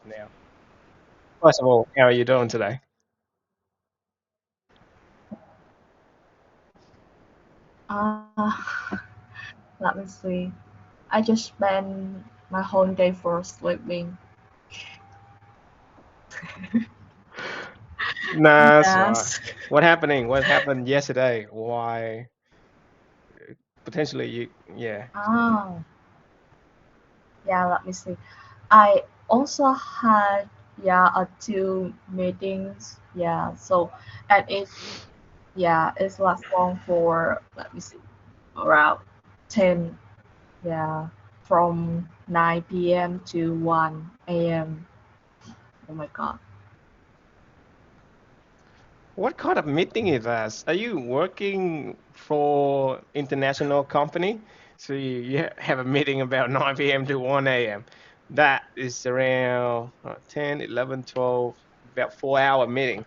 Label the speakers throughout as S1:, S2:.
S1: now. First of all, how are you doing today?
S2: Uh, Let me see. I just spent my whole day for sleeping.
S1: Nah, that's all right.
S2: Yes.
S1: What happening? What happened yesterday? Why potentially you? Yeah.
S2: Oh, yeah, let me see. I also had two meetings. Yeah, so and it's last long for let me see around 10 yeah from 9 p.m. to 1 a.m. Oh my god.
S1: What kind of meeting is that? Are you working for international company? So you have a meeting about 9 p.m. to 1 a.m. That is around 10, 11, 12, about 4 hour meeting.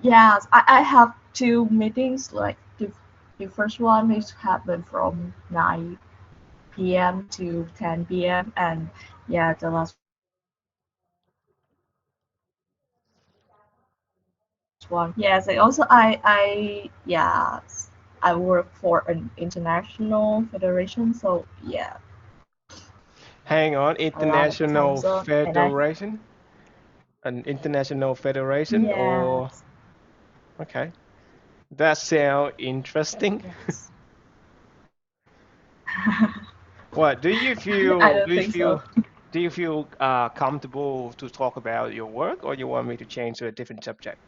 S2: Yes, I have two meetings. Like the first one is happened from 9 p.m. to 10 p.m. and yeah, the last one. Yes, I also I work for an international federation. So yeah,
S1: Hang on,
S2: a lot of time
S1: international
S2: zone and I
S1: federation? An international federation or
S2: yes
S1: okay. That sound interesting.
S2: yes
S1: What
S2: I don't think so.
S1: do you feel comfortable to talk about your work or you want me to change to a different subject?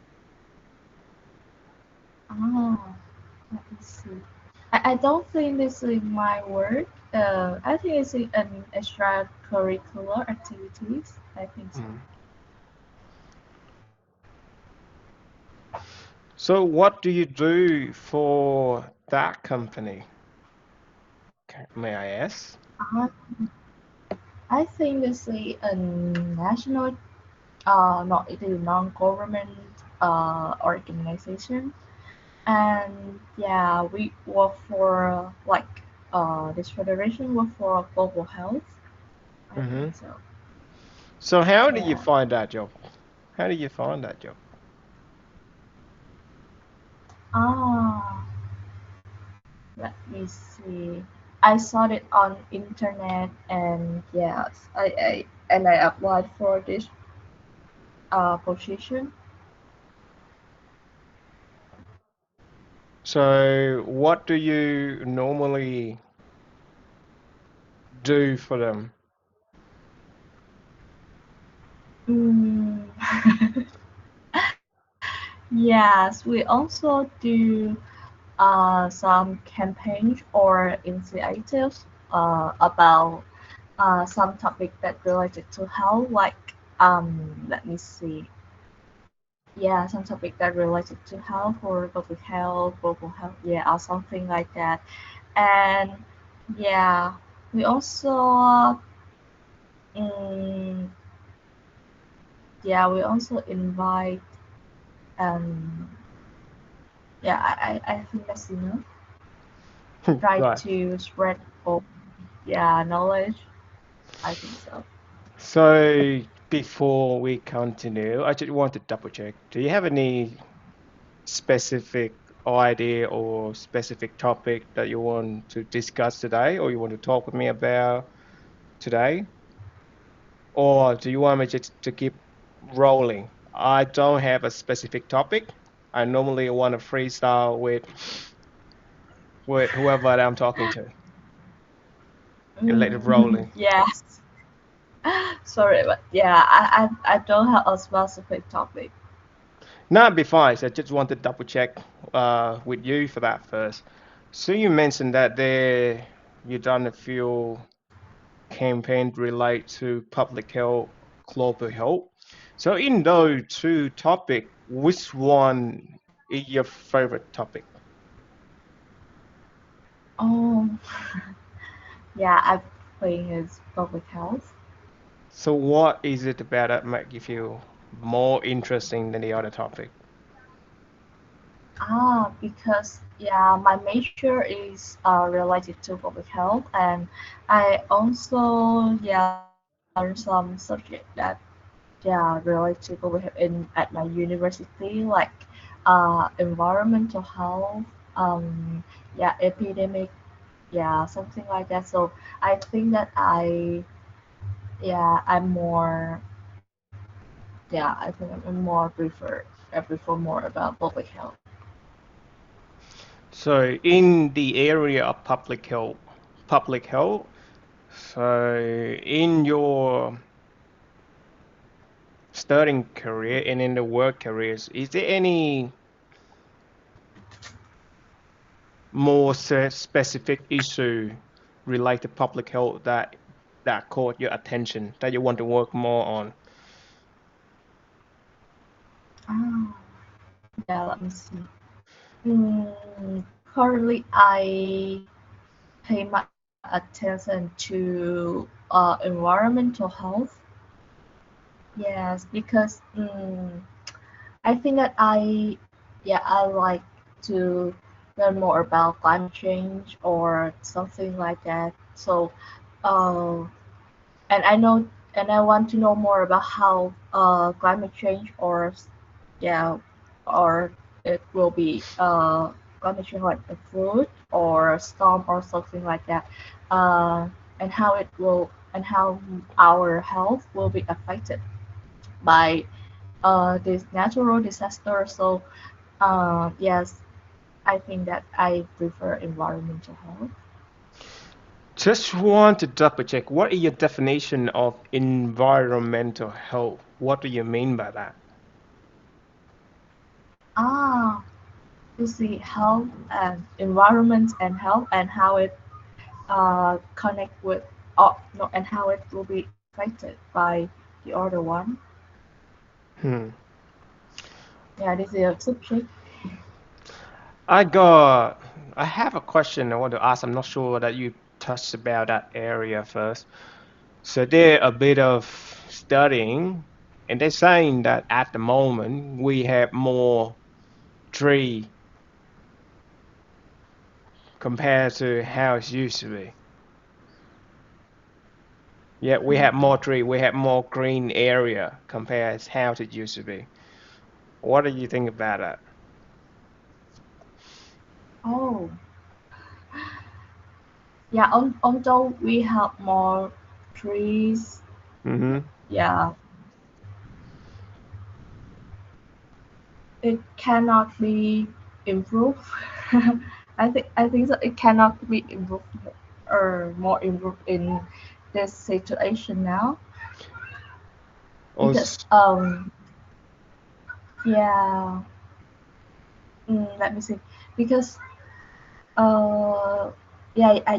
S2: Oh, let me see. I don't think this is my work. I think it's an extracurricular activities. I think so.
S1: Mm. So what do you do for that company? May I ask?
S2: Uh, I think this is a national, not it is non-government organization, and yeah, we work for this federation work for global health. I
S1: Hmm.
S2: think so.
S1: So how do you
S2: Yeah.
S1: find that job? How do you find that job?
S2: Ah, let me see. I saw it on internet and yes, I applied for this position.
S1: So what do you normally do for them?
S2: Mm. Yes, we also do some campaigns or initiatives about some topic that related to health, like let me see. Yeah, some topic that related to health or public health, global health, yeah, or something like that. And yeah, we also mm, yeah, we also invite um yeah, I think that's enough. Try
S1: Right.
S2: to spread hope, yeah, knowledge. I think so.
S1: So before we continue, I just want to double check. Do you have any specific idea or specific topic that you want to discuss today or you want to talk with me about today? Or do you want me just to keep rolling? I don't have a specific topic. I normally want to freestyle with whoever I'm talking to and let it rolling.
S2: Yes. Sorry, but yeah, I don't have a specific topic.
S1: No, it'd be fine. So I just want to double check with you for that first. So you mentioned that there you done a few campaigns relate to public health, global health. So in those two topic, which one is your favorite topic?
S2: Oh, yeah, I think it's public health.
S1: So what is it about that make you feel more interesting than the other topic?
S2: Because yeah, my major is related to public health, and I also yeah learn some subject that related with in at my university, like environmental health, epidemic, something like that. So I think that I'm more, I think I'm more I prefer more about public health.
S1: So in the area of public health, so in your studying career and in the work careers, is there any more specific issue related to public health that caught your attention that you want to work more on?
S2: Ah, yeah, let me see. Currently, I pay much attention to environmental health. Yes, because I think that I like to learn more about climate change or something like that. So, uh, and I know and I want to know more about how climate change yeah or it will be climate change like a flood or a storm or something like that, uh, and how our health will be affected by this natural disaster. So yes, I think that I prefer environmental health.
S1: Just want to double check, what is your definition of environmental health? What do you mean by that?
S2: Ah, you see health and environment and health and how it connect with no, and how it will be affected by the other one.
S1: Hmm.
S2: Yeah, this is a subject.
S1: I got, I have a question I want to ask. I'm not sure that you touched about that area first. So there a bit of studying, and they're saying that at the moment we have more tree compared to how it used to be. Yeah, we have more tree, we have more green area compared to how it used to be. What do you think about that?
S2: Oh, yeah. Although we have more trees,
S1: Mm-hmm.
S2: yeah, it cannot be improved. I think so. It cannot be improved or more improved in this situation now because yeah, let me see, because uh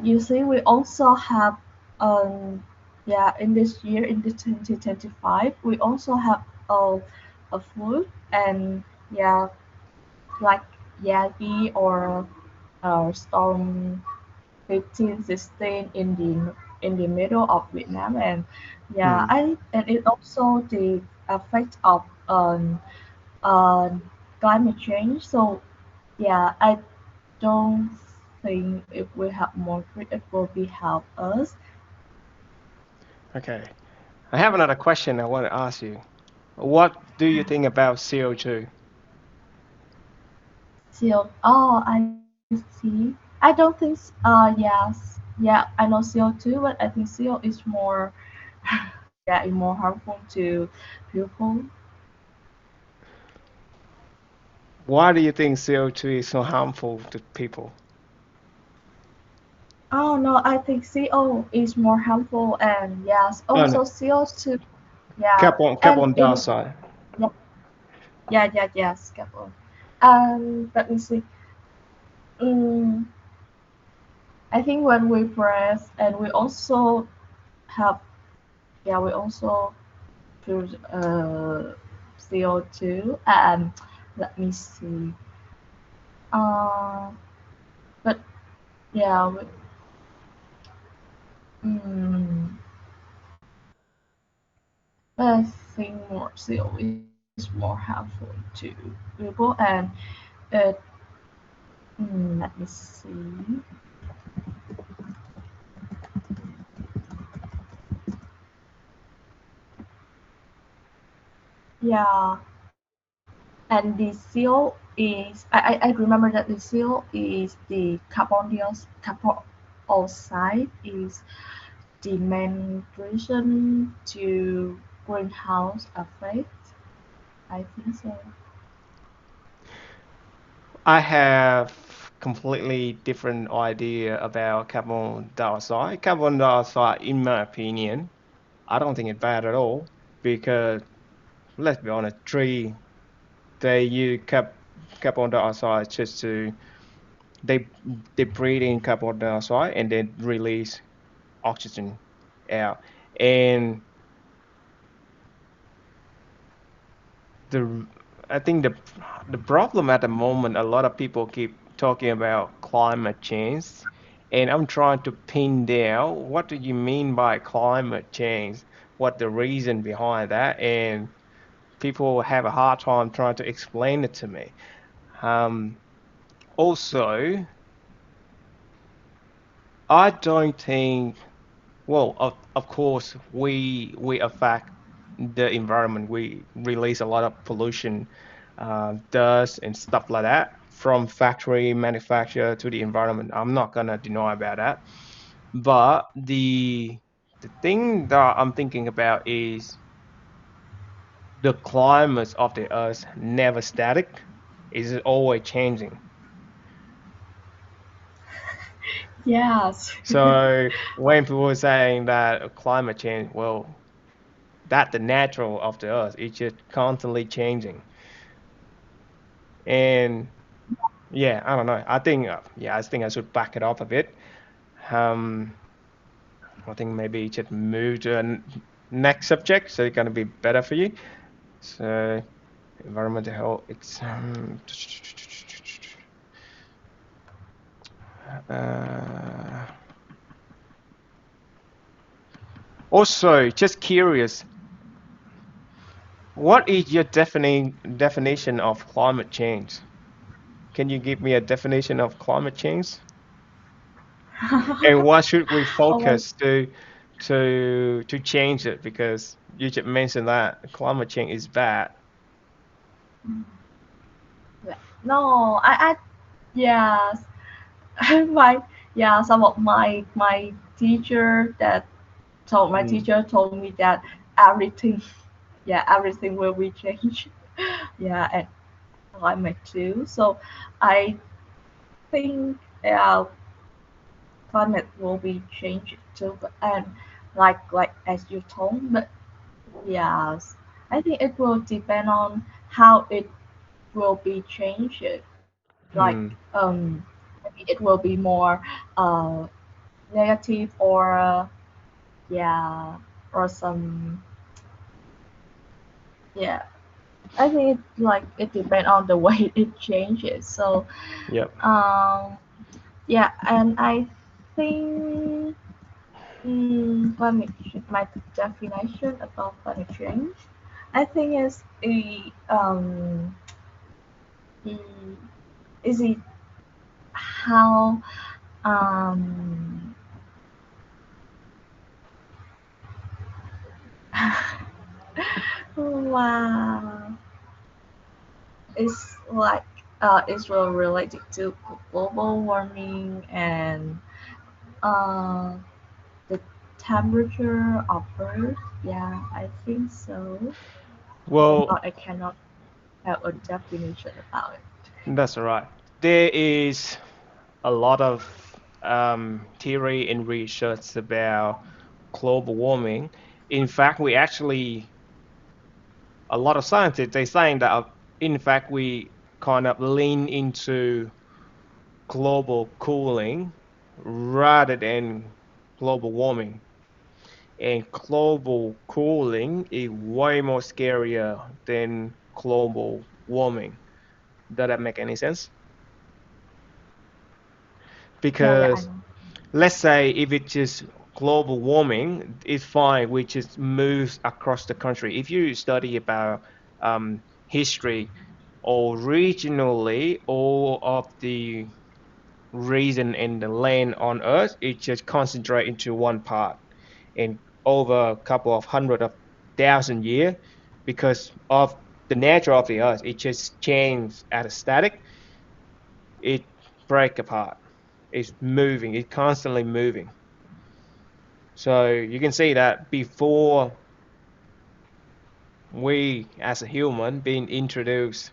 S2: you see we also have um in this year in the 2025 we also have uh, a flood and yeah like Yagi or storm 15, 16 in the middle of Vietnam, and
S1: hmm.
S2: and it also the effect of climate change. So I don't think if we have more tree, it will be help us.
S1: Okay. I have another question I want to ask you. What do you think about CO2?
S2: I see. I don't think. Yes. Yeah, I know CO2, but I think CO is more. It's more harmful to people.
S1: Why do you think CO2 is so harmful to people?
S2: Oh no, I think CO is more harmful, and yes,
S1: Oh, no.
S2: also CO2. Yeah, and
S1: Carbon
S2: in
S1: dioxide.
S2: yeah, yes, couple. Let me see. Mm, I think when we press and we also have we also produce CO2. Let me see. Uh, but yeah, mm, but I think more CO is more harmful to people, and it. Let me see. Yeah, and the seal is I remember that the seal is the carbon dioxide is the main reason to greenhouse effect. I think so.
S1: I have completely different idea about carbon dioxide. Carbon dioxide, in my opinion, I don't think it's bad at all because let's be honest, tree they use carbon dioxide just to they they breathe in carbon dioxide and then release oxygen out. And the I think the problem at the moment, a lot of people keep talking about climate change, and I'm trying to pin down what do you mean by climate change, what the reason behind that, and people have a hard time trying to explain it to me. Um, Also, I don't think. Well, of course, we affect the environment. We release a lot of pollution, dust and stuff like that from factory manufacture to the environment. I'm not gonna deny about that. But the thing that I'm thinking about is the climate of the earth never static. Is always changing.
S2: Yes.
S1: So when people are saying that climate change, well, that the natural of the earth is just constantly changing. And yeah, I don't know. I think yeah, I think I should back it up a bit. Um, I think maybe just move to a next subject, so it's gonna be better for you. So environmental health. It's uh, also just curious. What is your definition of climate change? Can you give me a definition of climate change? And what should we
S2: Oh my.
S1: focus to change it? Because you just mentioned that climate change is bad.
S2: No, I yes. my yeah, some of my teacher that told my
S1: Mm.
S2: teacher told me that everything yeah everything will be changed. Yeah, and climate too. So I think climate will be changed too. And like as you told, but yes, I think it will depend on how it will be changed. Like
S1: Hmm.
S2: maybe it will be more uh, negative or yeah or some yeah. I think it like it depends on the way it changes. So
S1: Yep.
S2: um, yeah, and I think my definition about climate change, I think is a mm, is it how um wow it's like it's really related to global warming and uh the temperature of Earth. Yeah, I think so.
S1: Well,
S2: But I cannot have a definition about it.
S1: that's all right. There is a lot of theory and research about global warming. In fact, we actually a lot of scientists they saying that in fact we kind of lean into global cooling rather than global warming. And global cooling is way more scarier than global warming. Does that make any sense?
S2: Yeah, I
S1: Because
S2: know.
S1: let's say if it's just global warming, it's fine. We just moves across the country. If you study about history, originally all of the reason in the land on Earth, it just concentrate into one part. And over a couple of hundred of thousand years, because of the nature of the earth. It just changes at a static. It break apart. It's moving. It's constantly moving. So you can see that before we as a human being introduced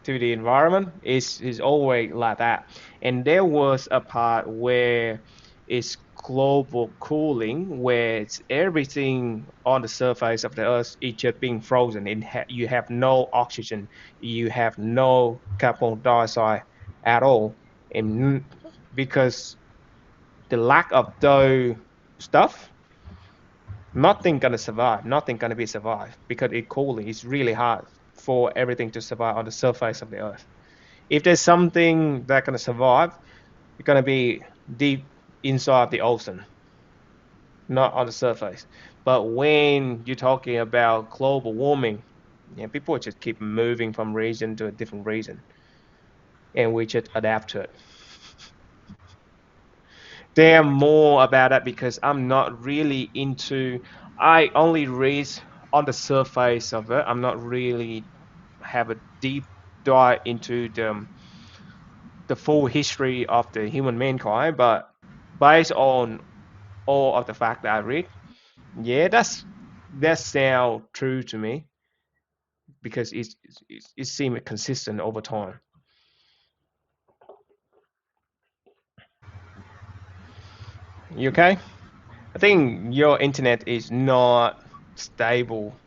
S1: to the environment is always like that. And there was a part where it's global cooling, where it's everything on the surface of the earth is just being frozen. And you have no oxygen, you have no carbon dioxide at all, and because the lack of those stuff, nothing gonna survive. Nothing gonna be survived because it's cooling. It's really hard for everything to survive on the surface of the earth. If there's something that gonna survive, it's gonna be deep inside the ocean, not on the surface. But when you're talking about global warming, yeah, people just keep moving from region to a different region, and we just adapt to it. There more about that because I'm not really into. I only read on the surface of it. I'm not really have a deep dive into the full history of the human mankind, but based on all of the fact that I read, yeah, that sound true to me because it seems consistent over time. You okay? I think your internet is not stable.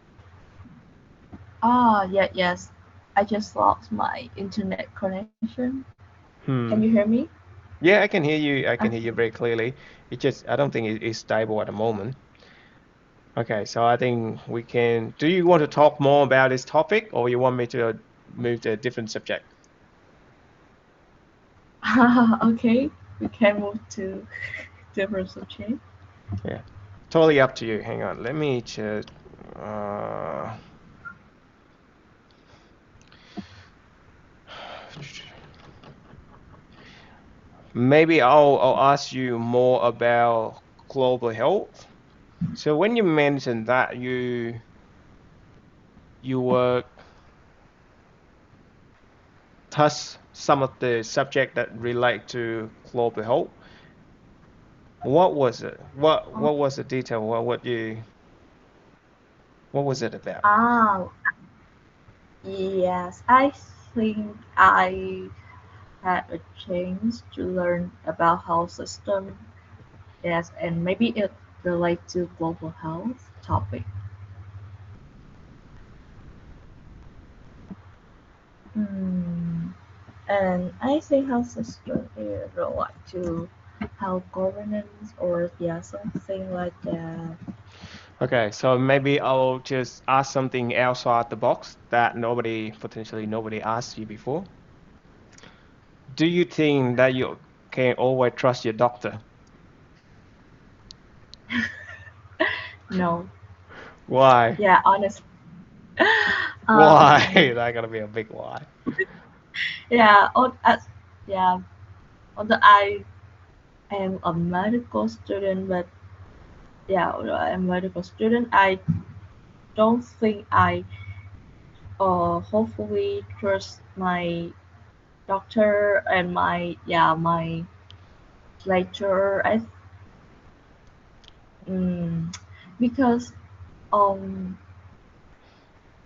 S2: Ah, yeah, yes. I just lost my internet connection. Can you
S1: Hmm.
S2: hear me?
S1: Yeah, I can hear you. I can hear
S2: Okay.
S1: you very clearly. It just I don't think it is stable at the moment. Okay, so I think we can. Do you want to talk more about this topic, or you want me to move to a different subject?
S2: Okay, we can move to different subject.
S1: Yeah, totally up to you. Hang on, let me just. Uh, maybe I'll ask you more about global health. So when you mentioned that you were touch some of the subject that relate to global health, what was it? What was the detail? What was it about?
S2: Ah, yes. I think I had a chance to learn about health system. Yes, and maybe it relate to global health topic. Hmm. And I think health system is relate to health governance or yeah something like that.
S1: Okay, so maybe I'll just ask something outside the box that potentially nobody asked you before. Do you think that you can always trust your doctor?
S2: No,
S1: Why?
S2: yeah, honest.
S1: Why?
S2: Um,
S1: That gotta be a big why.
S2: yeah, yeah. Although I am a medical student, but yeah, although I'm a medical student, I don't think I hopefully trust my doctor and my yeah my lecturer. Mm, because um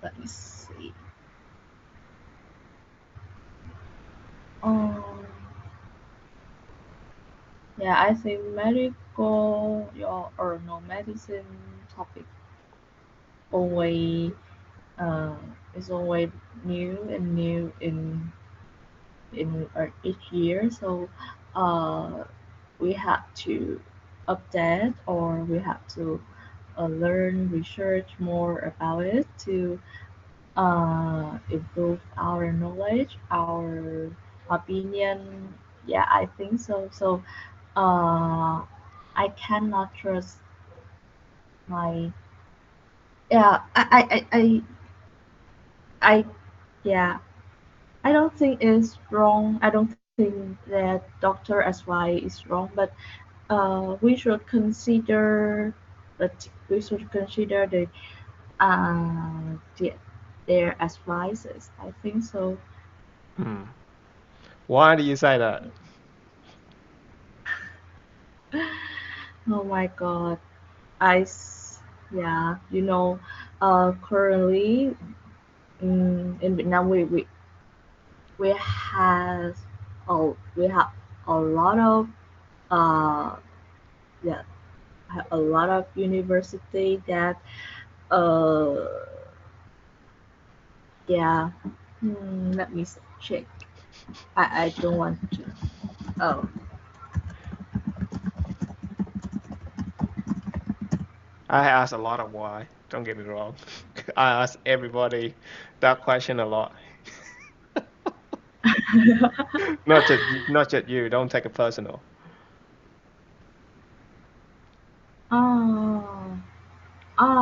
S2: let me see um yeah I think medical yeah, or no medicine topic always uh is always new and new in each year, so uh we have to update or we have to learn research more about it to improve our knowledge, our opinion. Yeah, I think so. So I cannot trust my yeah I yeah I don't think it's wrong. I don't think that Doctor SY is wrong, but we should consider we should consider the the, their advices. I think so.
S1: Hmm. Why do you say that?
S2: Oh my God. Yeah, currently in Vietnam we have we have a lot of uh yeah a lot of university that uh yeah let me check. I don't want to. Oh.
S1: I ask a lot of why. Don't get me wrong. I ask everybody that question a lot. Not just you. Don't take it personal.
S2: Oh.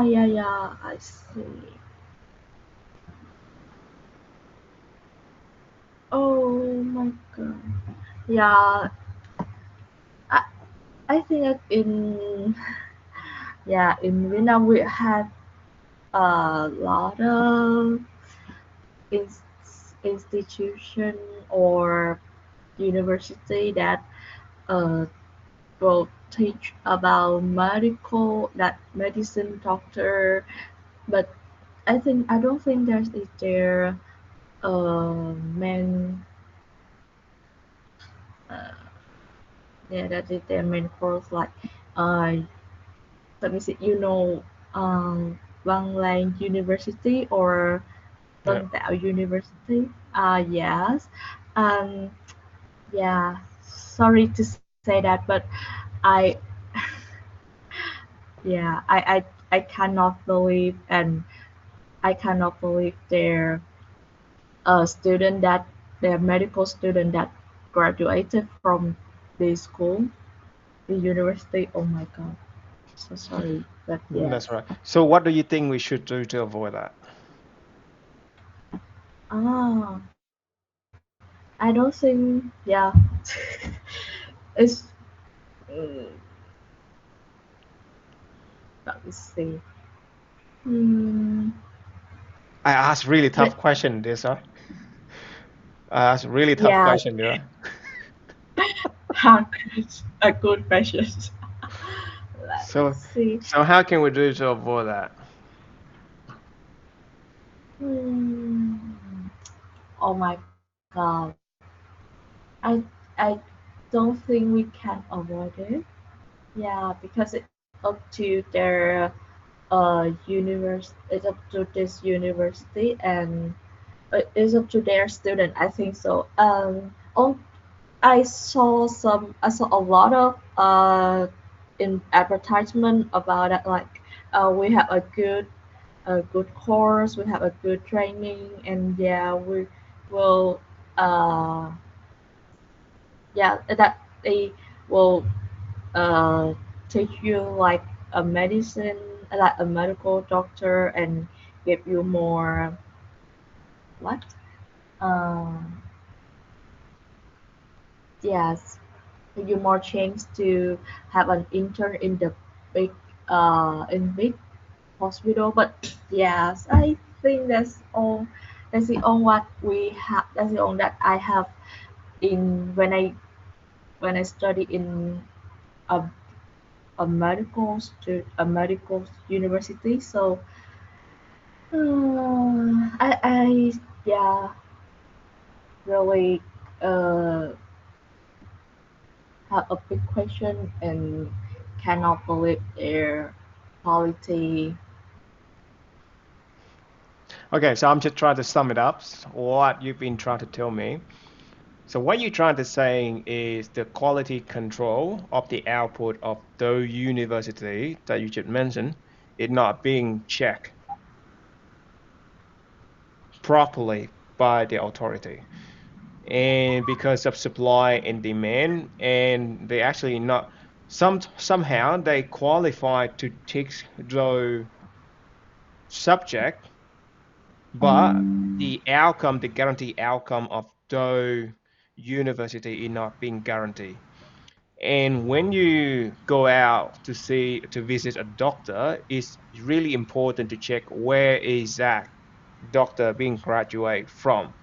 S2: Yeah, yeah, I see. Oh my God. Yeah, I, I think that in Vietnam we have a lot of institution or university that uh, will teach about medical, that medicine doctor, but I don't think that is their main uh, yeah, that is their main course. Like uh, let me see, Văn Lang University or
S1: Yeah.
S2: Tân Tạo University. Yes. Um, yeah. Sorry to say that, but I, yeah, I cannot believe, and I cannot believe their student that their medical student that graduated from the school, the university. Oh my God. So sorry, but
S1: That's
S2: yes.
S1: right. So what do you think we should do to avoid that?
S2: Ah, I don't think. Yeah, it's. mm, Let me see. Hmm.
S1: I ask really
S2: But
S1: tough question, this, huh? I ask really tough
S2: yeah,
S1: question, yeah.
S2: a good question. Let me
S1: So,
S2: see.
S1: so how can we do to avoid that?
S2: Hmm. Oh my God. I I don't think we can avoid it. Yeah, because it's up to their it's up to this university, and it's up to their student. I think so. I saw a lot of in advertisement about it. Like we have a good course, we have a good training, and yeah, we will uh that they will uh teach you like a medicine, like a medical doctor, and give you more what um yes, give you more chance to have an intern in the big big hospital. But yes, I think that's the all what we have, that's the all that I have in when I study in a, a medical university. So I yeah, really uh have a big question and cannot believe their quality.
S1: Okay, so I'm just trying to sum it up, what you've been trying to tell me. So what you're trying to say is the quality control of the output of the university that you just mentioned is not being checked properly by the authority. And because of supply and demand, and they actually not somehow they qualify to teach the subject, but the outcome, the guaranteed outcome of the university is not being guaranteed. And when you go out to visit a doctor, it's really important to check where is that. doctor being graduate from.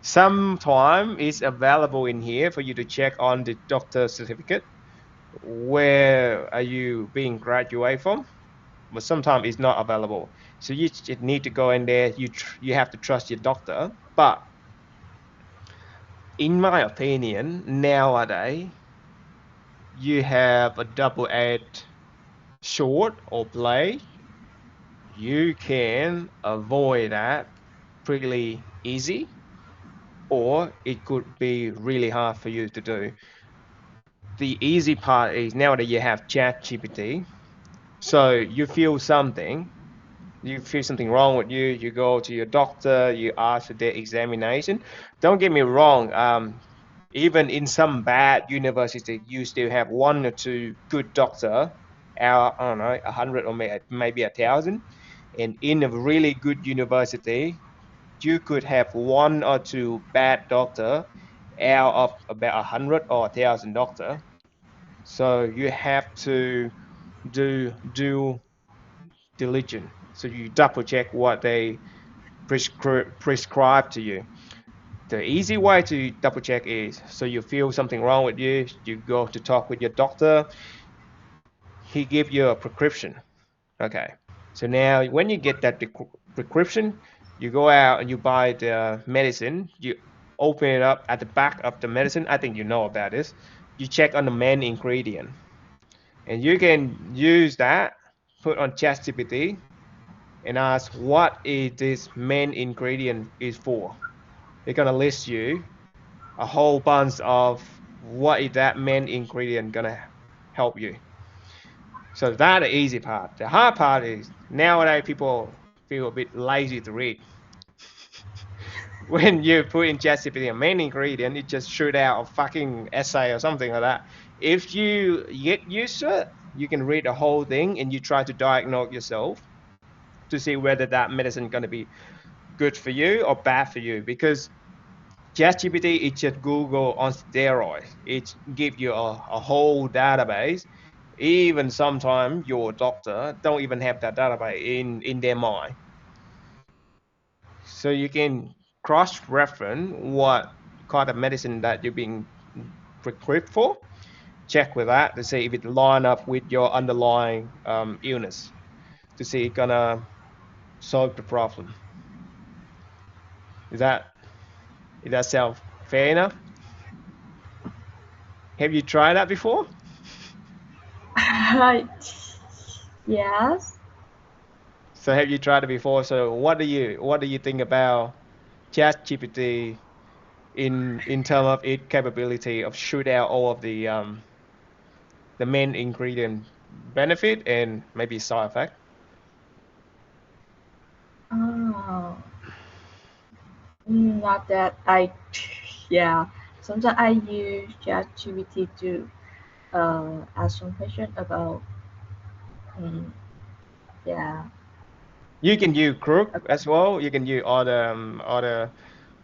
S1: Sometime it's available in here for you to check on the doctor certificate. Where are you being graduate from? But sometimes it's not available. So you need to go in there. You have to trust your doctor. But in my opinion, nowadays you have a double ed short or play. You can avoid that pretty easy, or it could be really hard for you to do. The easy part is now that you have chat gpt, so you feel something wrong with you, you go to your doctor, you ask for their examination. Don't get me wrong, even in some bad university you still have one or two good doctor out, I don't know, 100 or maybe 1,000. And in a really good university you could have one or two bad doctor out of about 100 or 1,000 doctor. So you have to do due diligence. So you double check what they prescribe to you. The easy way to double check is, so you feel something wrong with you, you go to talk with your doctor, he give you a prescription. Okay. So now when you get that prescription, you go out and you buy the medicine, you open it up at the back of the medicine. I think you know about this. You check on the main ingredient and you can use that, put on ChatGPT and ask what is this main ingredient is for. They're gonna list you a whole bunch of what is that main ingredient gonna help you. So that's the easy part. The hard part is nowadays people feel a bit lazy to read. When you put in ChatGPT a main ingredient, it just shoot out a fucking essay or something like that. If you get used to it, you can read the whole thing and you try to diagnose yourself to see whether that medicine is going to be good for you or bad for you. Because ChatGPT is just Google on steroids. It gives you a whole database. Even sometimes your doctor don't even have that database in their mind. So you can cross-reference what kind of medicine that you're being prescribed for. Check with that to see if it line up with your underlying illness. To see it gonna solve the problem. Is that Does that sound fair enough? Have you tried that before?
S2: Yes.
S1: So have you tried it before? So what do you think about ChatGPT in terms of its capability of shoot out all of the main ingredient benefit and maybe side effect?
S2: Oh, not that I. Yeah. Sometimes I use ChatGPT to ask some question about. Mm, yeah.
S1: You can use Crook
S2: About,
S1: as well. You can use other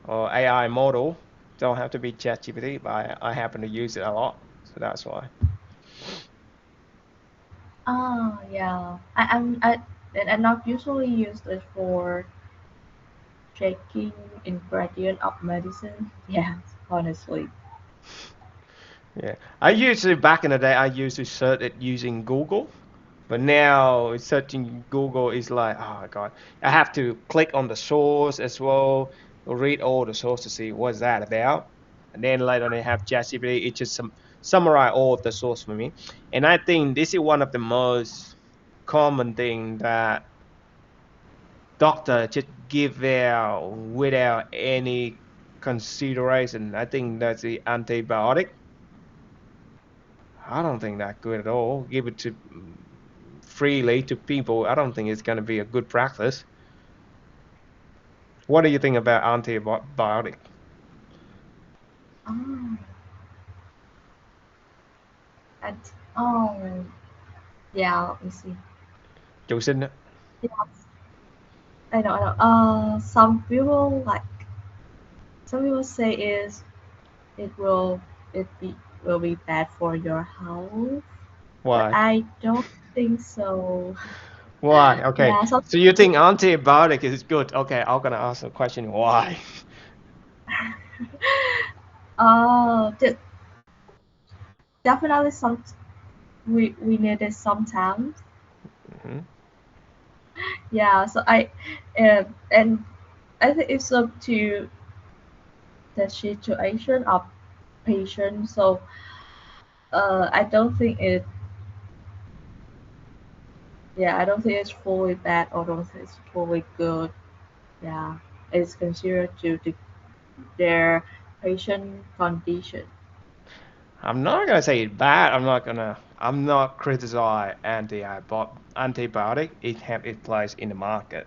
S1: or AI model. Don't have to be ChatGPT, but I happen to use it a lot, so that's why.
S2: oh yeah. And I not usually use it for checking ingredient of medicine. Yeah. Honestly.
S1: Yeah, I usually back in the day I used to search it using Google, but now searching Google is like, oh my God, I have to click on the source as well, read all the source to see what's that about, and then later on I have ChatGPT. It just summarize all of the source for me, and I think this is one of the most common thing that doctor just give out without any consideration. I think that's the antibiotic. I don't think that good at all. Give it to freely to people. I don't think it's going to be a good practice. What do you think about antibiotic?
S2: Oh. And oh. Yeah. Let me see.
S1: Chủ sinh á.
S2: Yeah. I know. I know. Some people say is it will it be will be bad for your health, but
S1: Why?
S2: I don't think so.
S1: Why? Okay.
S2: Yeah, so
S1: So you think antibiotic is good? Okay, I'm gonna ask a question. Why?
S2: uh, de- definitely we need it sometimes.
S1: Hmm.
S2: Yeah, so and I think it's up to the situation of patient. So I don't think I don't think it's fully bad or don't think it's fully good. Yeah, it's considered to their patient condition.
S1: I'm not gonna say it's bad. I'm not criticize antibiotic. It have its place in the market.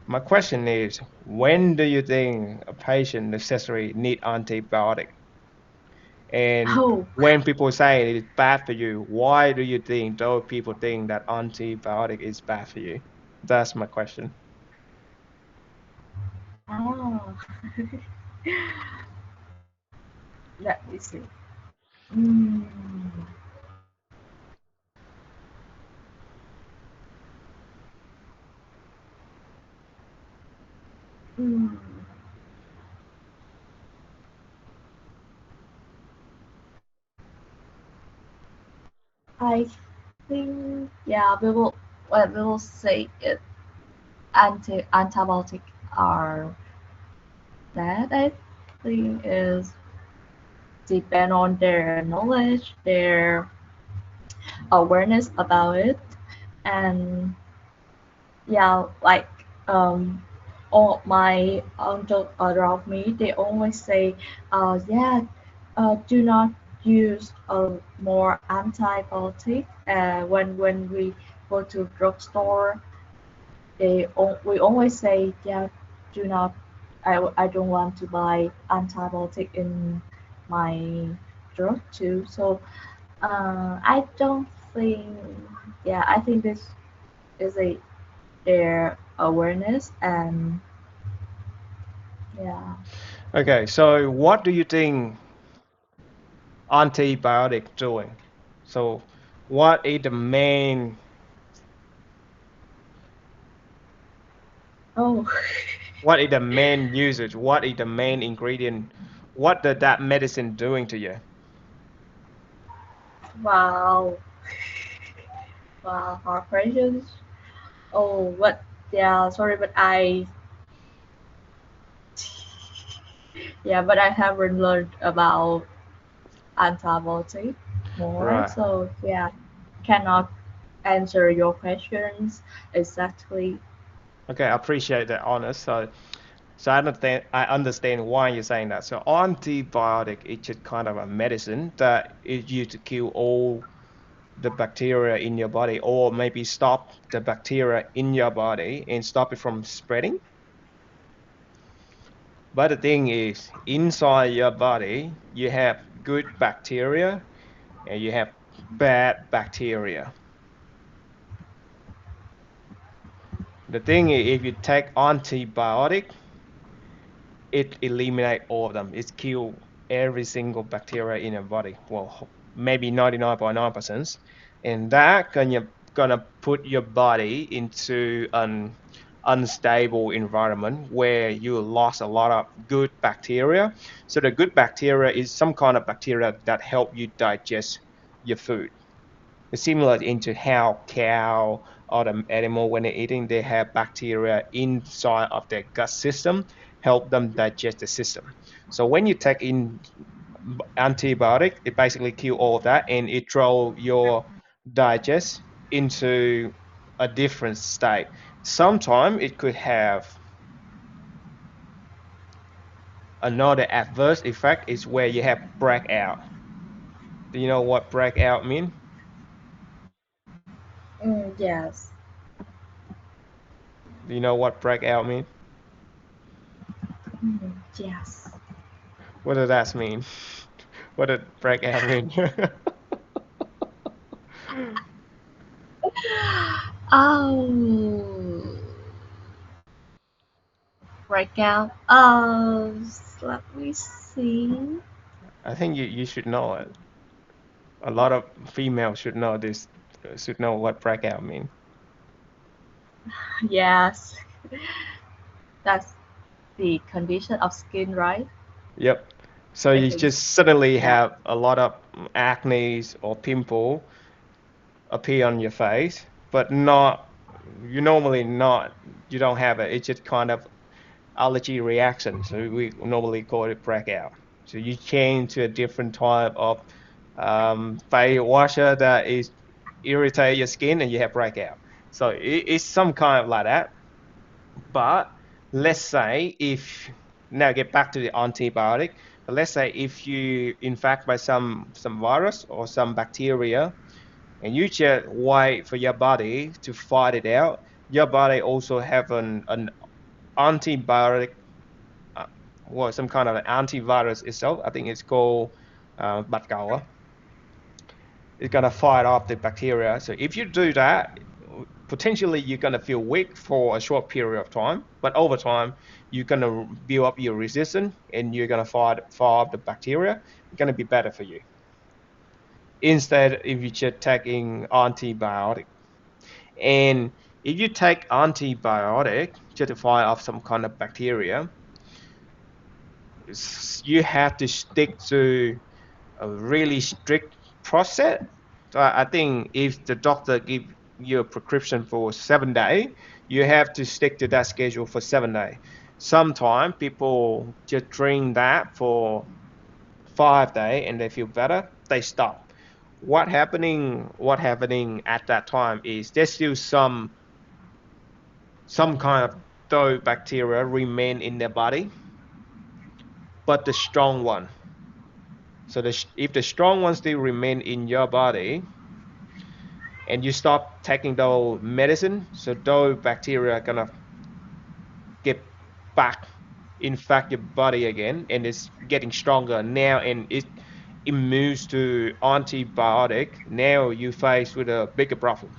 S1: My question is, when do you think a patient necessarily need antibiotic? And
S2: Oh,
S1: when people say it's bad for you, why do you think those people think that antibiotic is bad for you? That's my question.
S2: ah, let me see. Mm, mm, I think we will say it antibiotic are that I think is depend on their knowledge, their awareness about it, and yeah, like um, all my uncle around me, they always say, do not use more antibiotic. When we go to drugstore, we always say, yeah, do not. I don't want to buy antibiotic in my drug too. So I don't think. Yeah, I think this is a their awareness and yeah.
S1: Okay, so what do you think antibiotic doing? So what is the main
S2: Oh,
S1: what is the main usage? What is the main ingredient? What does that medicine doing to you?
S2: wow, wow, hard questions. Oh, but yeah, sorry, but but I haven't learned about antibiotic more,
S1: Right.
S2: so yeah, cannot answer your questions exactly.
S1: Okay, I appreciate that honest. So I understand why you're saying that. So antibiotic is just kind of a medicine that is used to kill all the bacteria in your body or maybe stop the bacteria in your body and stop it from spreading. But the thing is, inside your body, you have good bacteria and you have bad bacteria. The thing is, if you take antibiotic, it eliminate all of them. It kill every single bacteria in your body. Well, maybe 99.9%. And that gonna put your body into an unstable environment where you lost a lot of good bacteria. So the good bacteria is some kind of bacteria that help you digest your food. It's similar into how cow or the animal when they're eating, they have bacteria inside of their gut system, help them digest the system. So when you take in antibiotic, it basically kill all of that and it throw your digest into a different state. Sometimes it could have another adverse effect is where you have breakout. Do you know what breakout mean?
S2: Yes.
S1: Do you know what breakout mean?
S2: Yes.
S1: What does that mean? What did breakout mean?
S2: Oh, breakout. Let me see.
S1: I think you should know it. A lot of females should know this, should know what breakout mean.
S2: Yes, that's the condition of skin, right?
S1: Yep. So
S2: I
S1: you
S2: think
S1: just suddenly
S2: yeah.
S1: have a lot of acne or pimple appear on your face, but not, you normally not, you don't have it. It's just kind of allergy reaction. So we normally call it breakout. So you change to a different type of face washer that is irritate your skin and you have breakout. So it's some kind of like that. But let's say if now get back to the antibiotic. But let's say if you infect by some virus or some bacteria and you just wait for your body to fight it out, your body also have an antibiotic, uh, well, some kind of an antivirus itself. I think it's called bạch cầu. It's gonna fight off the bacteria. So if you do that, potentially you're gonna feel weak for a short period of time, but over time you're gonna build up your resistance and you're gonna fight off the bacteria. It's gonna be better for you. Instead, if you're just taking antibiotic, and if you take antibiotic just to fight off some kind of bacteria, you have to stick to a really strict process. So I think if the doctor give you a prescription for 7 days, you have to stick to that schedule for 7 days. Sometimes people just drink that for 5 days and they feel better, they stop. What happening at that time is there's still some kind of though bacteria remain in their body, but the strong one. So if the strong ones still remain in your body, and you stop taking those medicine, so those bacteria are gonna get back infect your body again, and it's getting stronger now, and it moves to antibiotic. Now you face with a bigger problem.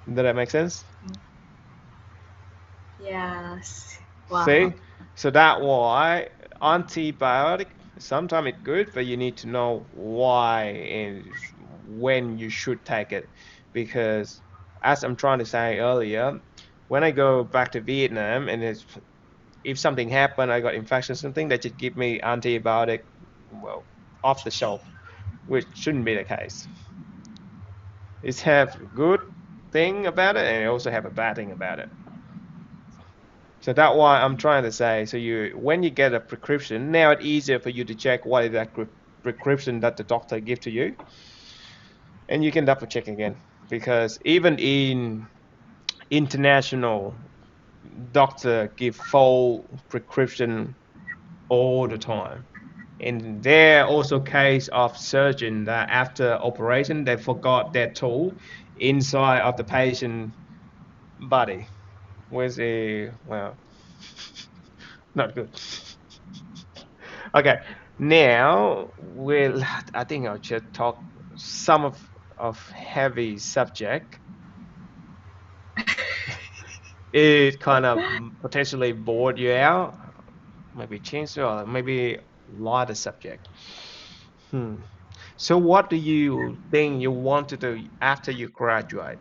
S1: Does that make sense?
S2: Yes. Wow.
S1: See, so that why antibiotic sometimes it's good, but you need to know why and when you should take it, because as I'm trying to say earlier, when I go back to Vietnam and if something happened, I got infection, something, they just give me antibiotic, well, off the shelf, which shouldn't be the case. It's have good thing about it and it also have a bad thing about it. So that's why I'm trying to say. So you, when you get a prescription, now it's easier for you to check what is that prescription that the doctor give to you, and you can double check again. Because even in international, doctor give full prescription all the time. And there are also case of surgeon that after operation they forgot their tool inside of the patient body. Was a, well, not good. Okay, now we'll. I think I'll just talk some of heavy subject. It kind of potentially bored you out. Maybe change or maybe lighter subject. Hmm. So what do you think you want to do after you graduate?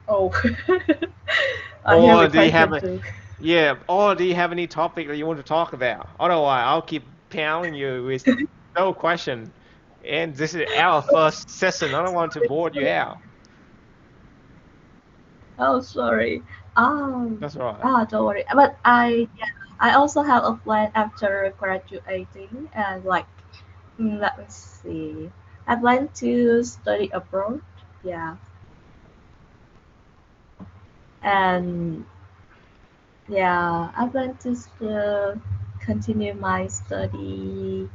S2: Oh, a
S1: Or
S2: heavy
S1: do you have
S2: question
S1: a,
S2: too.
S1: yeah, or do you have any topic that you want to talk about? Otherwise, I'll keep pounding you with no question. And this is our first session. I don't want to bore you out.
S2: Oh, sorry.
S1: That's right.
S2: Don't worry. But I also have a plan after graduating, and like, let me see. I plan to study abroad. Yeah, and yeah, I plan to continue my study.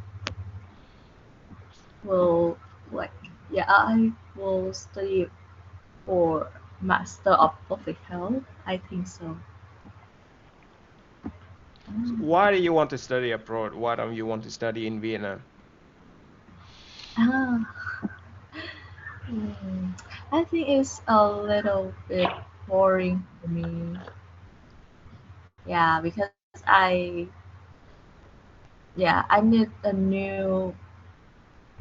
S2: Will like yeah, I will study for Master of Public Health. I think so.
S1: So
S2: Mm.
S1: why do you want to study abroad? Why don't you want to study in Vietnam?
S2: Ah, hmm. I think it's a little bit boring for me. Yeah, because I need a new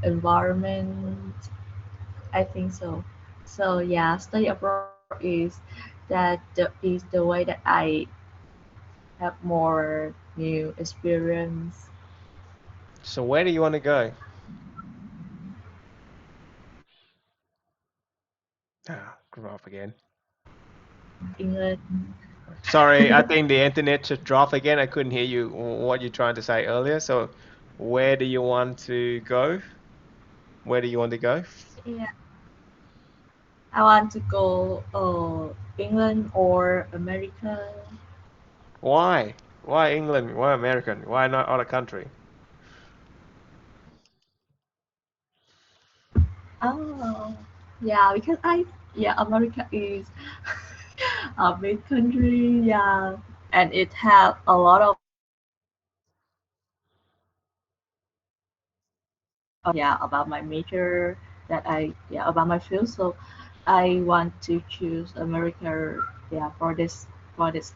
S2: environment. I think so. So yeah, study abroad is the way that I have more new experience.
S1: So where do you want to go? Ah, grew up again.
S2: England.
S1: Sorry, I think the internet just dropped again. I couldn't hear you what you're trying to say earlier. So where do you want to go? Where do you want to go?
S2: Yeah, I want to go England or America.
S1: Why? Why England? Why American? Why not other country?
S2: Oh, yeah, because America is a big country, yeah, and it has a lot of about my major about my field. So I want to choose America, for this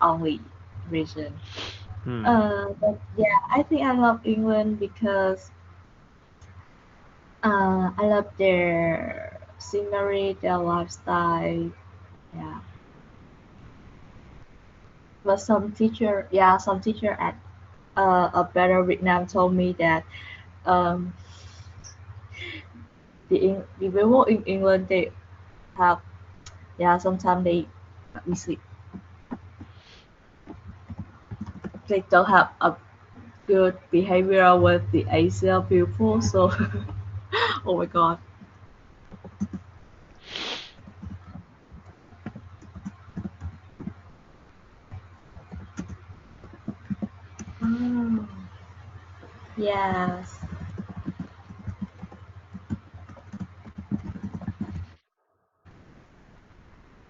S2: only reason.
S1: Hmm.
S2: But yeah, I think I love England because I love their scenery, their lifestyle. Yeah, but some teacher at a better Vietnam told me that um, the people in England they have sometimes let me see they don't have a good behavior with the Asian people. So oh my god. Oh, yes.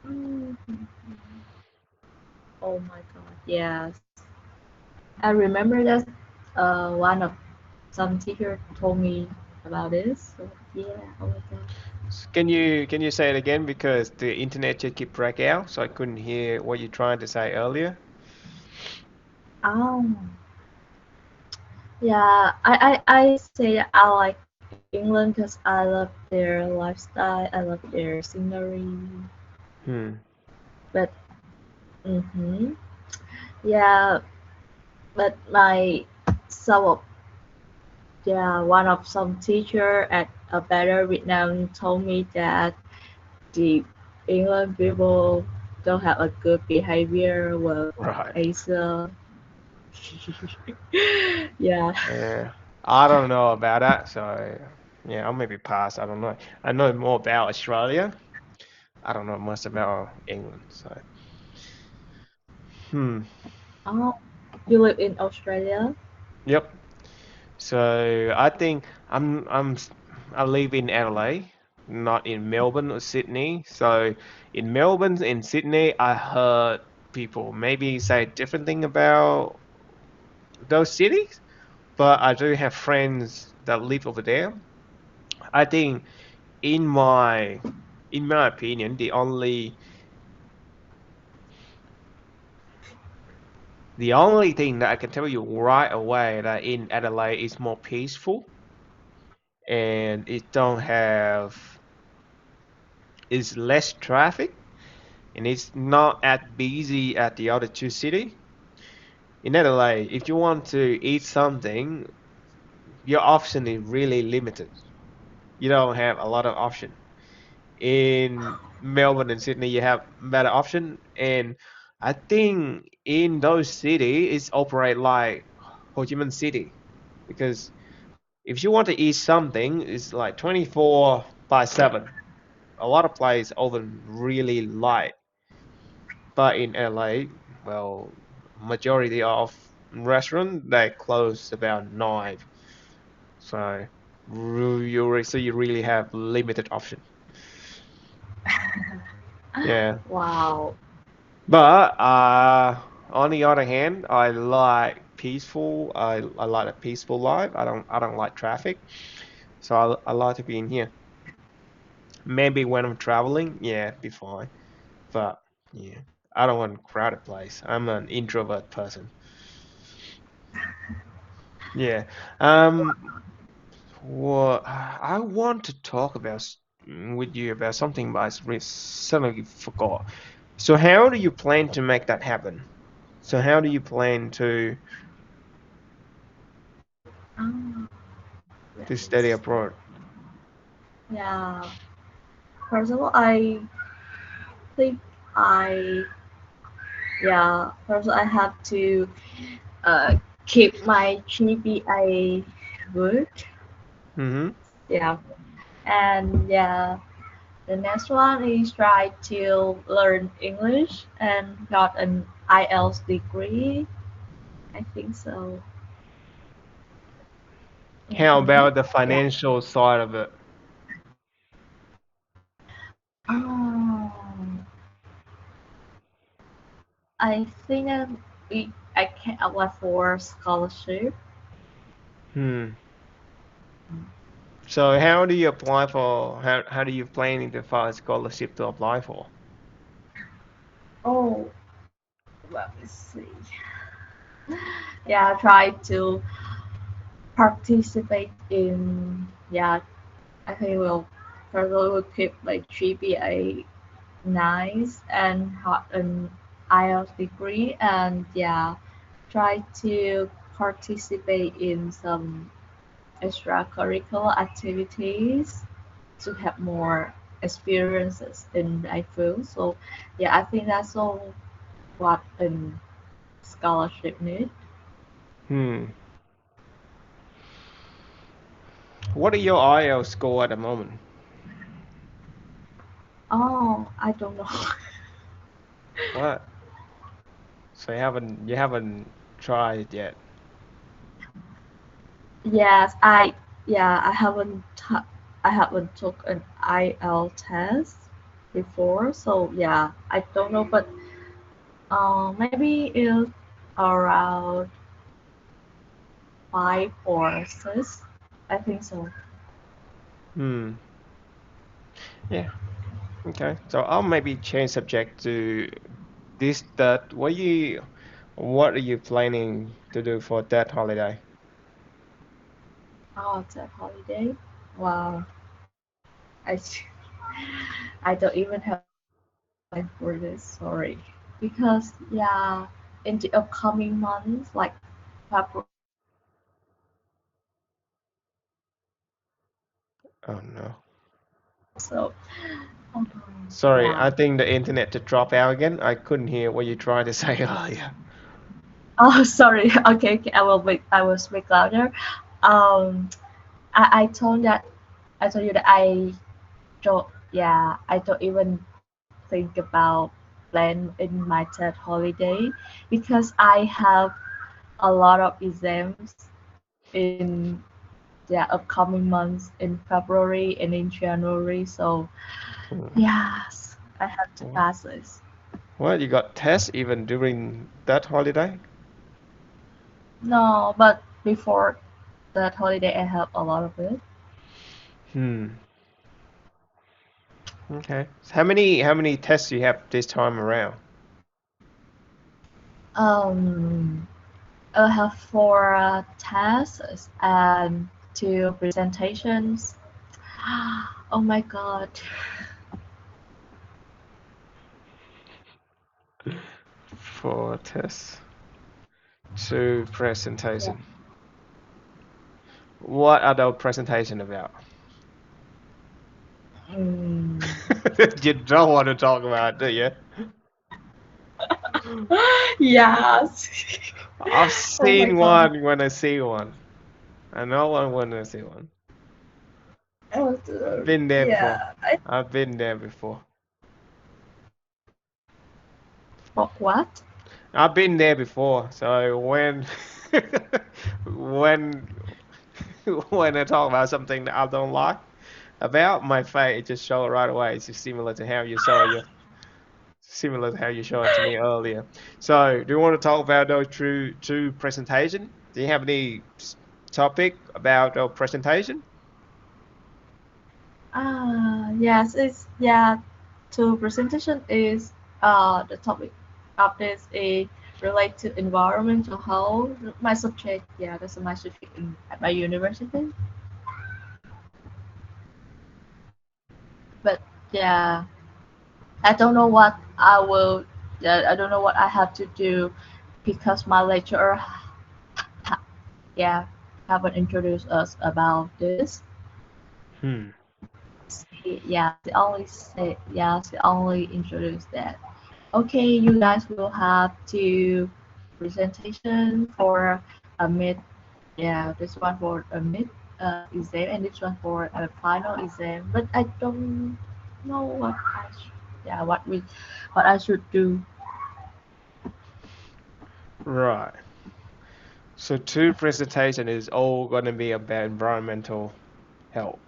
S2: Mm. Oh my god. Yes. I remember that one of some teacher told me about this. So yeah. Oh my god.
S1: Can you say it again because the internet just keep break out, so I couldn't hear what you're trying to say earlier.
S2: Yeah, I say that I like England because I love their lifestyle, I love their scenery.
S1: Hmm.
S2: But mm-hmm, yeah, but my some of one of some teacher at a better Vietnam told me that the England people don't have a good behavior with
S1: Right.
S2: Asia. Yeah.
S1: Yeah. I don't know about that, so yeah, I'll maybe pass. I don't know. I know more about Australia. I don't know much about England, so hmm.
S2: Oh, you live in Australia?
S1: Yep. So I think I live in Adelaide, not in Melbourne or Sydney. So in Melbourne and Sydney, I heard people maybe say different thing about those cities, but I do have friends that live over there. I think in my in my opinion, the only thing that I can tell you right away that in Adelaide is more peaceful and it don't have is less traffic and it's not as busy as the other two cities. In Adelaide, if you want to eat something, your option is really limited. You don't have a lot of option. In Melbourne and Sydney, you have better option, and I think in those cities, it's operate like Ho Chi Minh City because if you want to eat something, it's like 24 by 7. A lot of places open really light. But in LA, well, majority of restaurant they close about 9. So you really have limited option. Yeah.
S2: Wow.
S1: But on the other hand, I like peaceful. I like a peaceful life. I don't like traffic. So I like to be in here. Maybe when I'm traveling, yeah, be fine. But yeah, I don't want a crowded place. I'm an introvert person. Yeah. Um, what I want to talk about. with you about something, but suddenly forgot. So how do you plan to make that happen? So how do you plan
S2: Ah,
S1: to
S2: let me
S1: study
S2: see.
S1: abroad?
S2: Yeah. First of all, I think I first I have to uh, keep my GPA good.
S1: Mm-hmm.
S2: Yeah, and yeah, the next one is try to learn English and got an IELTS degree. I think so.
S1: How
S2: Hmm.
S1: about the
S2: Yeah.
S1: financial side of it?
S2: Um, I think I can apply for scholarship.
S1: Hmm. So how do you apply for how do you plan to find a scholarship to apply for?
S2: Oh, let me see. Yeah, try to participate in I think we'll probably will keep my GPA nice and have an IELTS degree and try to participate in some extracurricular activities to have more experiences in I feel. So I think that's all what a scholarship need.
S1: Hmm. What are your IELTS score at the moment?
S2: Oh, I don't know.
S1: What? So you haven't tried yet.
S2: Yes, I haven't took an IL test before, so I don't know, but maybe it's around 5 or 6. I think so.
S1: Hmm. Yeah. Okay. So I'll maybe change subject to this that what are you planning to do for that holiday?
S2: Oh, that holiday. Wow, I I don't even have time for this. Sorry, because in the upcoming months, like February and January,
S1: Oh no.
S2: so
S1: Sorry,
S2: yeah.
S1: I think the internet to drop out again. I couldn't hear what you tried to say earlier.
S2: Oh, sorry. Okay, okay. I will speak louder. Um, I told you that I don't even think about plan in my third holiday because I have a lot of exams in upcoming months in February and in January. So
S1: Hmm.
S2: yes, I have to
S1: What?
S2: pass this.
S1: What? You got tests even during that holiday?
S2: No, but before that holiday, I have a lot of it.
S1: Hmm. Okay. So how many tests do you have this time around?
S2: Um, I have 4 tests and 2 presentations. Oh my god.
S1: 4 tests, two
S2: Yeah.
S1: presentation. What are the presentation about?
S2: Mm.
S1: You don't want to talk about it, do you?
S2: Yes.
S1: I've
S2: Oh my
S1: seen
S2: god.
S1: one when I see one. I know one when I see one.
S2: Oh,
S1: I've been there before.
S2: yeah. I
S1: I've been there before.
S2: what?
S1: I've been there before. So when when I talk about something that I don't like about my face, it just show it right away. It's just similar to how you showed it to me earlier. So, do you want to talk about those two presentation? Do you have any topic about our presentation?
S2: Yes, it's to presentation is the topic of this is relate to environmental health. My subject, that's my subject at my university. yeah, I don't know what I will. Yeah, I don't know what I have to do because my lecturer, yeah, haven't introduced us about this.
S1: Hmm.
S2: She only said, yeah, she only introduced that. Okay, you guys will have to presentation for a mid, yeah, this one for a mid exam and this one for a final exam. But I don't know yeah, what I should do.
S1: Right. So two presentation is all gonna be about environmental health.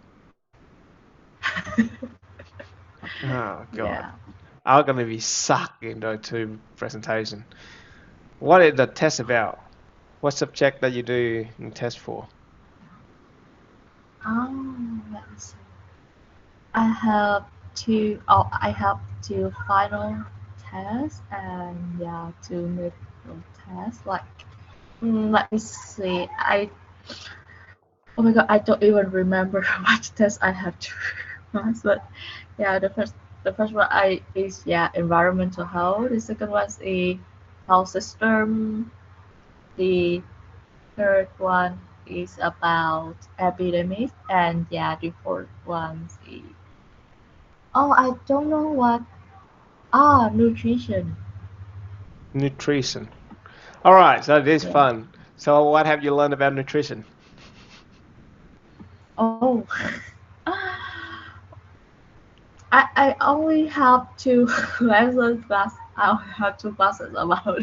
S1: Oh
S2: Yeah.
S1: God. I'm gonna be sucked in those two presentation. What is the test about? What subject that you do in test for?
S2: Let me see. I have I have two final tests and yeah, two middle tests. Like, let me see. Oh my god, I don't even remember what test I have to pass. But yeah, the first one I is yeah environmental health. The second one is a health system. The third one is about epidemics, and yeah, the fourth one is I don't know what nutrition.
S1: Nutrition. All right, so this is
S2: Yeah.
S1: fun. So what have you learned about nutrition?
S2: Oh. I only have two lessons class. I only have two classes about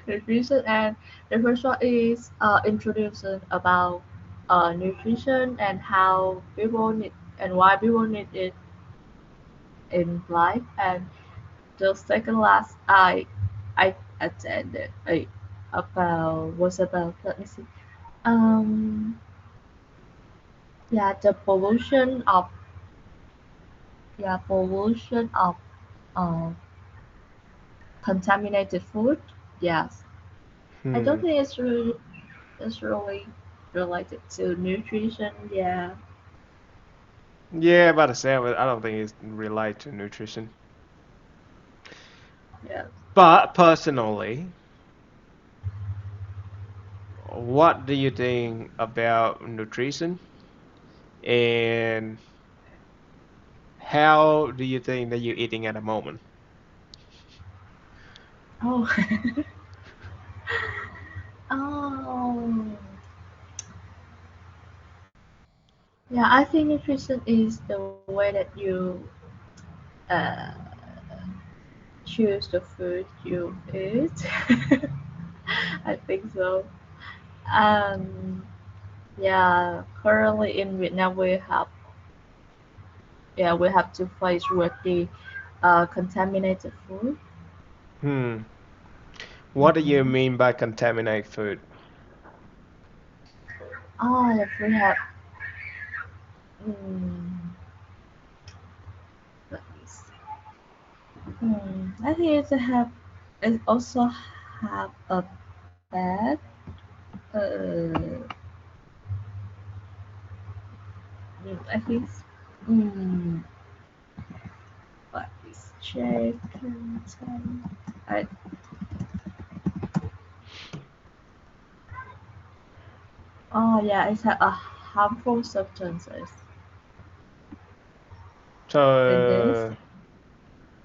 S2: nutrition, and the first one is introduction about nutrition and how people need and why people need it in life. And the second class I attended about was about let me see yeah the pollution of uh, contaminated food. Yes, I don't
S1: Hmm.
S2: think it's really related to nutrition. Yeah,
S1: Yeah, about the same. I don't think it's related to nutrition.
S2: yeah.
S1: But personally, what do you think about nutrition? And how do you think that you're eating at the moment?
S2: Oh, oh, yeah. I think nutrition is the way that you uh, choose the food you eat. I think so. Um, yeah. Currently in Vietnam, we have to face with the contaminated food.
S1: Hmm. What do you
S2: Mhm.
S1: mean by contaminate food?
S2: If we have, mm, let me see. I think it also have a bad, I think, mm, let me check. I, oh yeah, it has a harmful substances in this.
S1: So,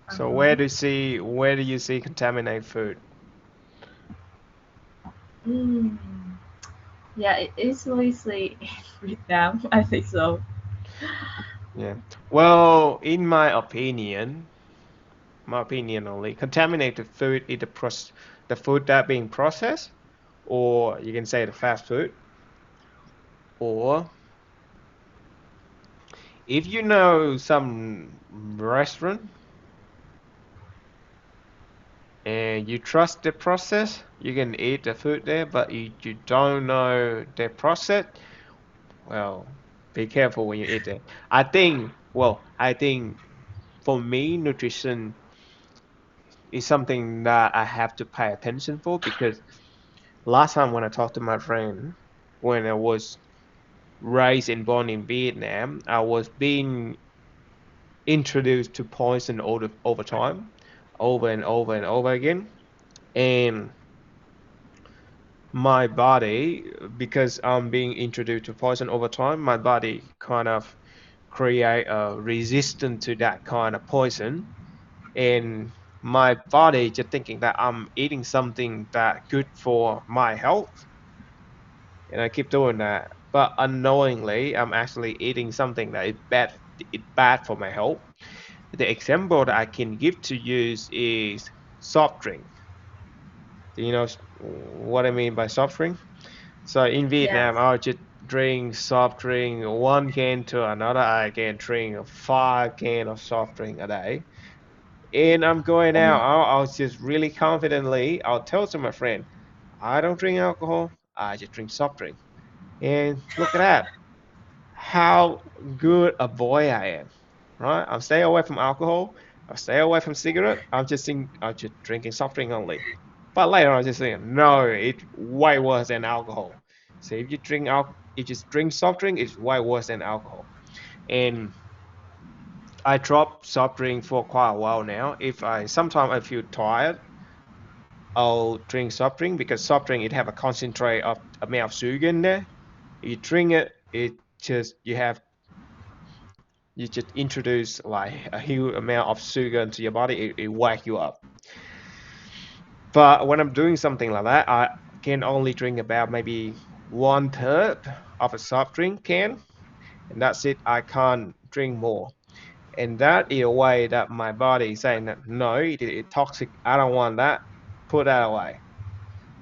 S1: so
S2: Uh-huh.
S1: where do you see contaminated food?
S2: Mm, yeah, it easily see in Vietnam. I think so.
S1: Yeah. Well, in my opinion only, contaminated food is the food that being processed, or you can say the fast food, or if you know some restaurant and you trust the process, you can eat the food there, but you don't know the process, well, be careful when you eat it. I think for me, nutrition is something that I have to pay attention for because last time when I talked to my friend, when I was raised and born in Vietnam, I was being introduced to poison over time, over and over and over again. And my body, because I'm being introduced to poison over time, my body kind of create a resistance to that kind of poison. And my body just thinking that I'm eating something that good for my health, and I keep doing that. But unknowingly, I'm actually eating something that is bad. It's bad for my health. The example that I can give to you is soft drink. Do you know what I mean by soft drink? So in Vietnam,
S2: Yes.
S1: I'll just drink soft drink one can to another. I can drink 5 can of soft drink a day. And I'm going out.
S2: Oh,
S1: I'll just really confidently. I'll tell to my friend, I don't drink alcohol. I just drink soft drink. And look at that, how good a boy I am, right? I'm staying away from alcohol. I stay away from cigarette. I'm just drinking soft drink only. But later on, I just think, no, it's way worse than alcohol. So if you just drink soft drink, it's way worse than alcohol. And I dropped soft drink for quite a while now. If I sometimes I feel tired, I'll drink soft drink because soft drink it have a concentrate of amount of sugar in there. You drink it, it just you just introduce like a huge amount of sugar into your body, it wake you up. But when I'm doing something like that, I can only drink about maybe 1/3 of a soft drink can, and that's it. I can't drink more. And that is a way that my body is saying that no, it's toxic. I don't want that. Put that away.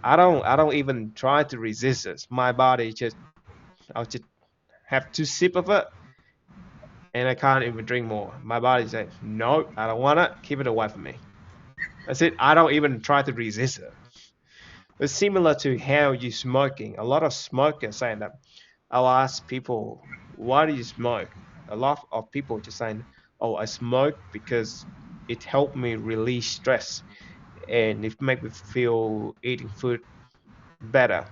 S1: I don't even try to resist it. My body just I'll just have 2 sip of it and I can't even drink more. My body says, no, I don't want it. Keep it away from me. That's it. I don't even try to resist it. It's similar to how you smoking. A lot of smokers saying that I'll ask people, why do you smoke? A lot of people just saying, oh, I smoke because it helped me release stress and it make me feel eating food better.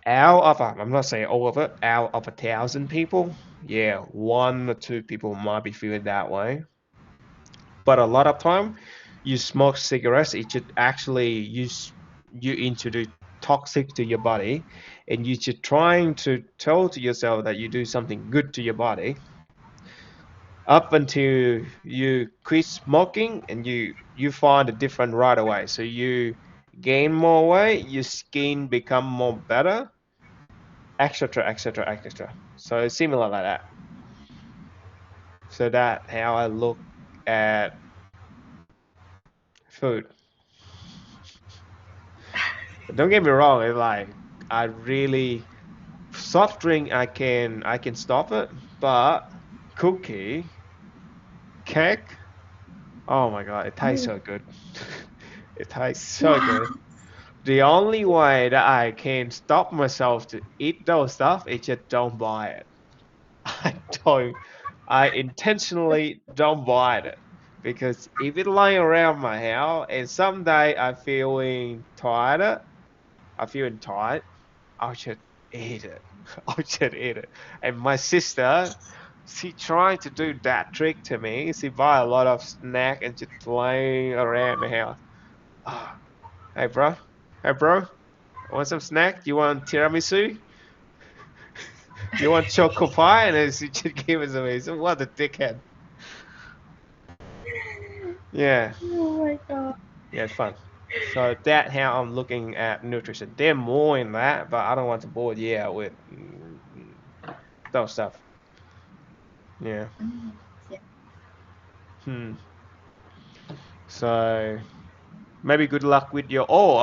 S1: I'm not saying all of it, out of 1,000 people, yeah, 1 or 2 people might be feeling that way. But a lot of time, you smoke cigarettes, it should actually you introduce toxic to your body, and you should trying to tell to yourself that you do something good to your body up until you quit smoking and you find a different right away. So you gain more weight, your skin become more better, etc., etc., etc. So it's similar like that. So that how I look at food. But don't get me wrong, it's like I really soft drink I can stop it, but cookie, cake, oh my god, it tastes
S2: oh,
S1: so good. It tastes so good.
S2: wow.
S1: The only way that I can stop myself to eat those stuff is just don't buy it. I don't. I intentionally don't buy it because if it's lying around my house and someday I feeling tired, I'll just eat it. I'll just eat it. And my sister, she tried to do that trick to me. She buy a lot of snack and just laying around the house. Ah, hey bro, hey bro, want some snack? You want tiramisu? You want choco pie? And then she just gave it to me. So what a dickhead. Yeah,
S2: Oh my god.
S1: yeah, it's fun. So that how I'm looking at nutrition. They're more in that, but I don't want to bore you out with those stuff. Yeah.
S2: Mm, yeah.
S1: Hmm. So maybe good luck with your. Oh,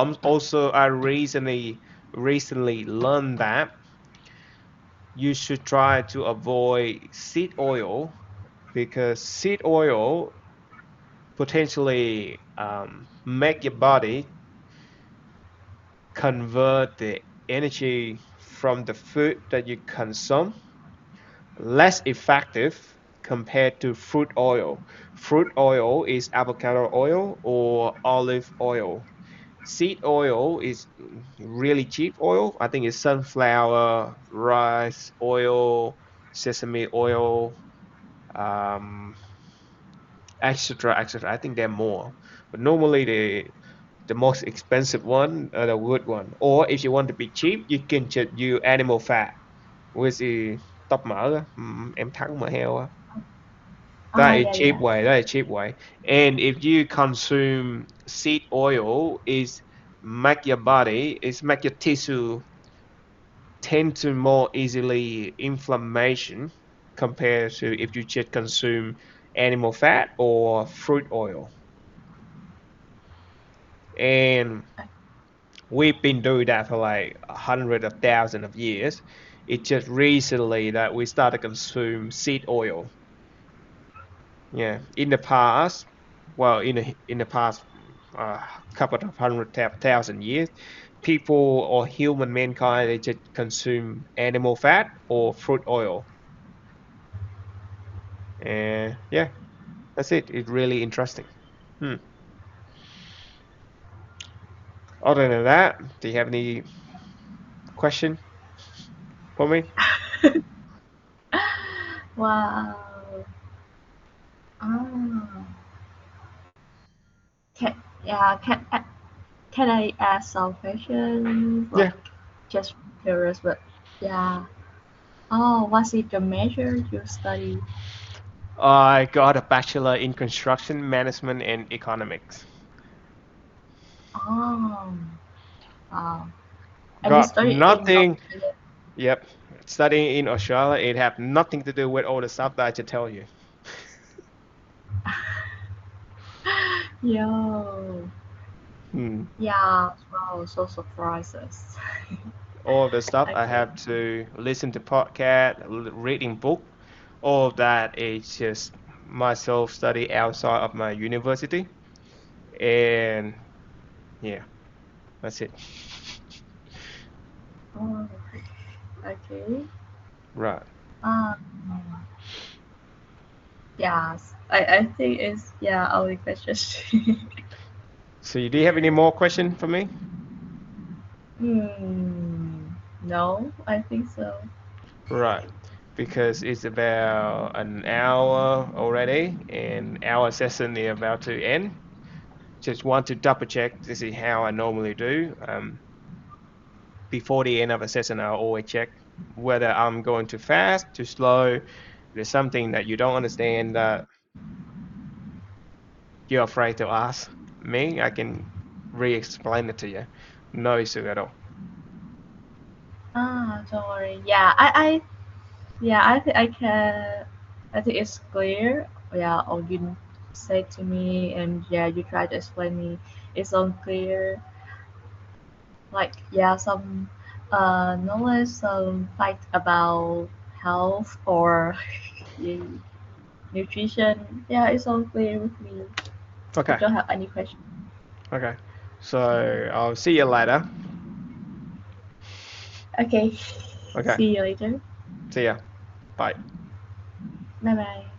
S1: I recently learned that you should try to avoid seed oil because seed oil potentially make your body convert the energy from the food that you consume less effective compared to fruit oil. Fruit oil is avocado oil or olive oil. Seed oil is really cheap oil. I think it's sunflower, rice oil, sesame oil, um, etc., etc. I think there are more, but normally the most expensive one are the wood one. Or if you want to be cheap, you can just use animal fat, which is tóc mỡ á, em thắng mỡ heo á. That is
S2: Yeah,
S1: cheap
S2: yeah.
S1: way. That is cheap way. And if you consume seed oil, is make your body, is make your tissue tend to more easily inflammation compared to if you just consume animal fat or fruit oil. And we've been doing that for like hundreds of thousands of years. It's just recently that we started to consume seed oil. Yeah, in the past, well, in the past couple of hundred thousand years, people or human mankind they just consume animal fat or fruit oil, and yeah, that's it. It's really interesting. Hmm. Other than that, do you have any question for me?
S2: Wow. Ah. Can, yeah, can I ask some questions?
S1: Yeah,
S2: Like, just curious, but yeah. Oh, was it the major you study?
S1: I got a bachelor in construction management and economics.
S2: Oh, wow. And you
S1: Got
S2: study in
S1: nothing.
S2: Australia?
S1: Yep, studying in Australia, it have nothing to do with all the stuff that I just tell you.
S2: Yo.
S1: Hmm.
S2: Yeah, wow, so surprises.
S1: All the stuff I
S2: Okay.
S1: have to listen to podcast, reading book, all of that is just myself study outside of my university, and yeah, that's it.
S2: Oh, okay.
S1: Right.
S2: Um, yes, I think it's, yeah, only questions.
S1: So, do you have any more question for me?
S2: Hmm, no, I think so.
S1: Right. Because it's about an hour already, and our session is about to end. Just want to double check. This is how I normally do. Before the end of a session, I'll always check whether I'm going too fast, too slow. If there's something that you don't understand that you're afraid to ask me, I can re-explain it to you. No issue at all.
S2: Don't worry. Yeah, yeah, I think I can. I think it's clear. Yeah, all you said to me, and yeah, you try to explain me. It's unclear. Like, yeah, some knowledge, some fact about health or yeah, nutrition. Yeah, it's all clear with me. I
S1: Okay.
S2: don't have any question.
S1: Okay. So I'll see you later.
S2: Okay,
S1: Okay.
S2: see you later.
S1: See ya. Bye.
S2: Bye bye.